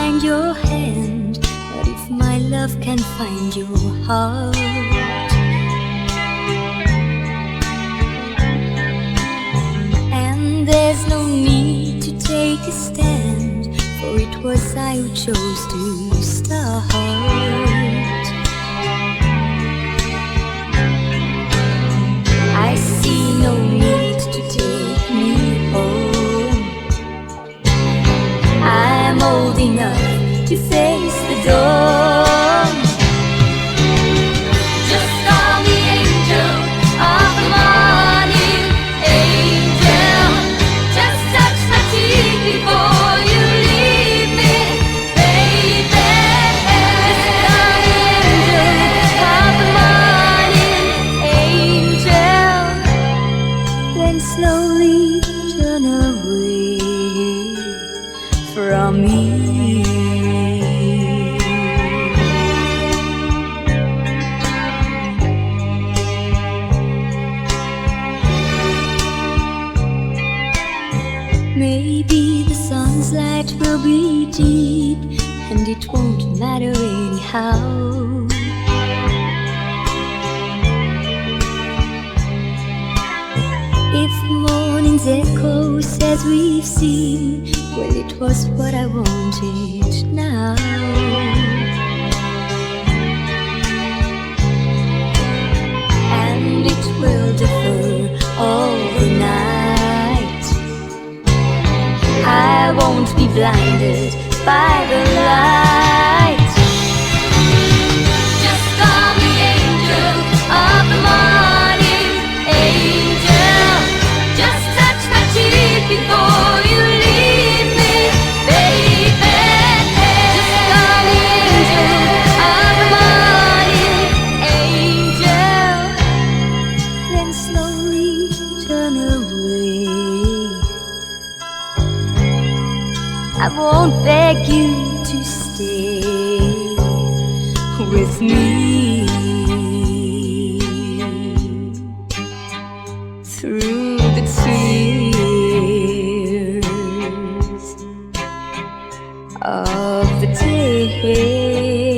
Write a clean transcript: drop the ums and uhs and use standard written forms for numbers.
find your hand, but if my love can find your heart, and there's no need to take a stand, for it was I who chose to start. I see no need to take me home. I'm old enough to face the dawn. Just call me angel of the morning, angel. Just touch my cheek before you leave me, baby. Just call me angel of the morning, angel. Then slowly turn away from me. Maybe the sun's light will be deep, and it won't matter anyhow. If morning's echo says we've seen, well, it was what I wanted now. And it will differ all the night. I won't be blinded by the light. Just call me angel of the morning, angel. Just touch my cheek before you leave me, baby. Just call me angel of the morning, angel. Then slowly turn away. I won't beg you to stay with me through the tears of the day.